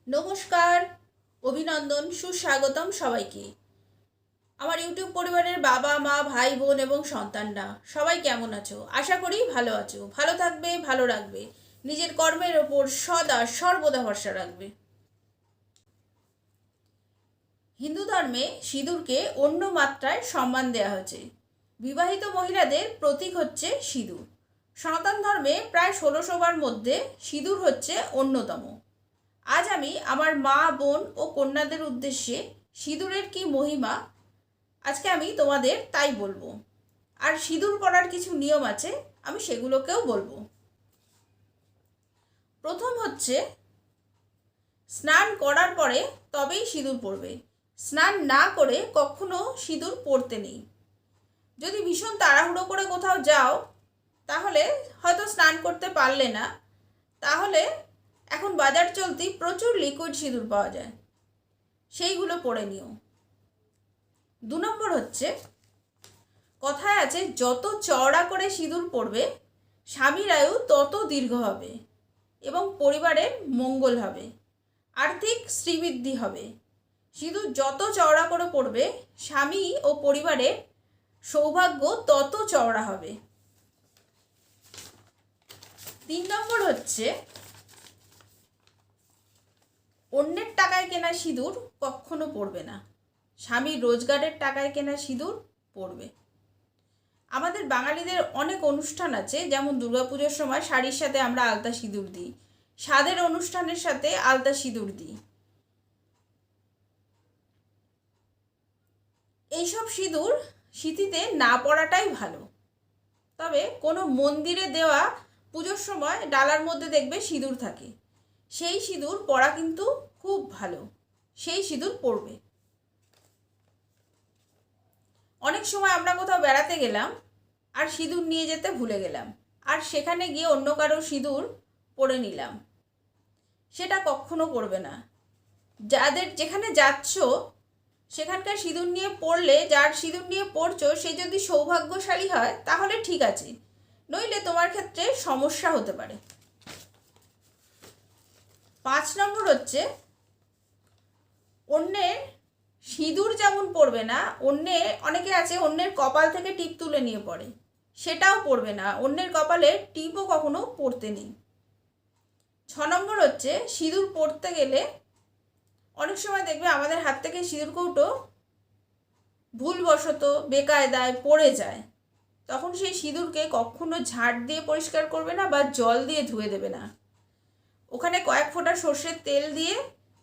নমস্কার, অভিনন্দন, সুস্বাগতম সবাইকে। আমার ইউটিউব পরিবারের বাবা মা ভাই বোন এবং সন্তানরা সবাই কেমন আছো? আশা করি ভালো আছো। ভালো থাকবে, ভালো রাখবে, নিজের কর্মের ওপর সদা সর্বদা ভরসা রাখবে। হিন্দু ধর্মে সিঁদুরকে অন্য মাত্রায় সম্মান দেওয়া হয়েছে। বিবাহিত মহিলাদের প্রতীক হচ্ছে সিঁদুর। সনাতন ধর্মে প্রায় 1600বার মধ্যে সিঁদুর হচ্ছে অন্যতম। আজ আমি আমার মা বোন ও কন্যাদের উদ্দেশ্যে সিঁদুরের কি মহিমা আজকে আমি তোমাদের তাই বলবো। আর সিঁদুর পরার কিছু নিয়ম আছে, আমি সেগুলোকেও বলবো। প্রথম হচ্ছে, স্নান করার পরে তবেই সিঁদুর পরবে। স্নান না করে কখনো সিঁদুর পরতে নেই। যদি ভীষণ তাড়াহুড়ো করে কোথাও যাও, তাহলে হয়তো স্নান করতে পারলে না, তাহলে এখন বাজার চলতি প্রচুর লিকুইড সিঁদুর পাওয়া যায়, সেইগুলো পরে নিও। 2 নম্বর হচ্ছে, কথায় আছে যত চওড়া করে সিঁদুর পরবে স্বামীর আয়ু তত দীর্ঘ হবে এবং পরিবারের মঙ্গল হবে, আর্থিক শ্রীবৃদ্ধি হবে। সিঁদুর যত চওড়া করে পরবে স্বামী ও পরিবারের সৌভাগ্য তত চওড়া হবে। 3 নম্বর হচ্ছে, অন্যের টাকায় কেনা সিঁদুর কখনো পরবে না। স্বামীর রোজগারের টাকায় কেনা সিঁদুর পরবে। আমাদের বাঙালিদের অনেক অনুষ্ঠান আছে, যেমন দুর্গাপুজোর সময় শাড়ির সাথে আমরা আলতা সিঁদুর দিই, স্বাদের অনুষ্ঠানের সাথে আলতা সিঁদুর দিই। এইসব সিঁদুর সিঁথিতে না পরাটাই ভালো। তবে কোনো মন্দিরে দেওয়া পুজোর সময় ডালার মধ্যে দেখবে সিঁদুর থাকে, সেই সিঁদুর পরা কিন্তু খুব ভালো, সেই সিঁদুর পরবে। অনেক সময় আমরা কোথাও বেড়াতে গেলাম আর সিঁদুর নিয়ে যেতে ভুলে গেলাম, আর সেখানে গিয়ে অন্য কারো সিঁদুর পরে নিলাম, সেটা কখনো করবে না। যেখানে যাচ্ছ সেখানকার সিঁদুর নিয়ে পড়লে, যার সিঁদুর নিয়ে পড়ছো সে যদি সৌভাগ্যশালী হয় তাহলে ঠিক আছে, নইলে তোমার ক্ষেত্রে সমস্যা হতে পারে। 5 নম্বর হচ্ছে, অন্যের সিঁদুর যেমন পরবে না, অনেকে আছে অন্যের কপাল থেকে টিপ তুলে নিয়ে পড়ে, সেটাও পরবে না। অন্যের কপালে টিপও কখনো পরতে নেই। 6 নম্বর হচ্ছে, সিঁদুর পরতে গেলে অনেক সময় দেখবে আমাদের হাত থেকে সিঁদুর কৌটো ভুলবশত বেকায়দায় পড়ে যায়, তখন সেই সিঁদুরকে কখনো ঝাঁট দিয়ে পরিষ্কার করবে না বা জল দিয়ে ধুয়ে দেবে না। ওখানে কয়েক ফোঁটা সর্ষের তেল দিয়ে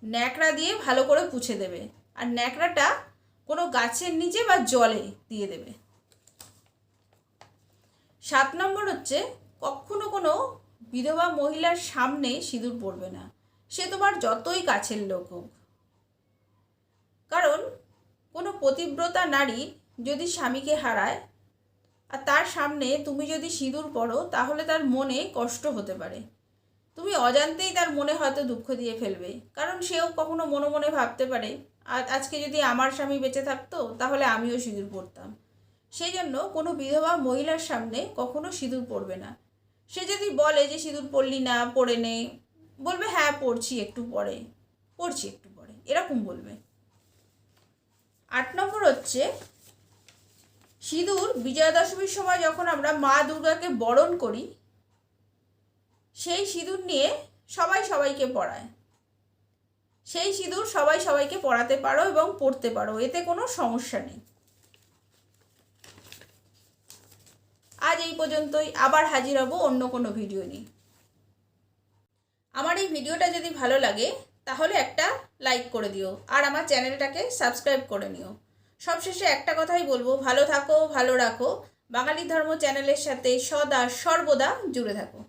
ন্যাকড়া দিয়ে ভালো করে পুছে দেবে, আর ন্যাকড়াটা কোনো গাছের নিচে বা জলে দিয়ে দেবে। 7 নম্বর হচ্ছে, কখনো কোনো বিধবা মহিলার সামনে সিঁদুর পরবে না, সে তোমার যতই কাছের লোক হোক। কারণ কোনো পতিব্রতা নারী যদি স্বামীকে হারায় আর তার সামনে তুমি যদি সিঁদুর পরো, তাহলে তার মনে কষ্ট হতে পারে। তুমি অজান্তেই তার মনে হয়তো দুঃখ দিয়ে ফেলবে, কারণ সেও কখনো মনে মনে ভাবতে পারে, আর আজকে যদি আমার স্বামী বেঁচে থাকতো তাহলে আমিও সিঁদুর পরতাম। সেই জন্য কোনো বিধবা মহিলার সামনে কখনো সিঁদুর পরবে না। সে যদি বলে যে সিঁদুর পরলি না, পরে নে, বলবে হ্যাঁ পরছি একটু পরে, পরছি একটু পরে, এরকম বলবে। 8 নম্বর হচ্ছে, সিঁদুর বিজয়া দশমীর সময় যখন আমরা মা দুর্গাকে বরণ করি, সেই সিঁদুর নিয়ে সবাই সবাইকে পরায়। সেই সিঁদুর সবাই সবাইকে পরাতে পারো এবং পরতে পারো, এতে কোনো সমস্যা নেই। আজ এই পর্যন্তই, আবার হাজির হব অন্য কোনো ভিডিও নিয়ে। আমার এই ভিডিওটা যদি ভালো লাগে তাহলে একটা লাইক করে দিও, আর আমার চ্যানেলটাকে সাবস্ক্রাইব করে নিও। সবশেষে একটা কথাই বলবো, ভালো থাকো, ভালো রাখো, বাঙালি ধর্ম চ্যানেলের সাথে সদা সর্বদা জুড়ে থাকো।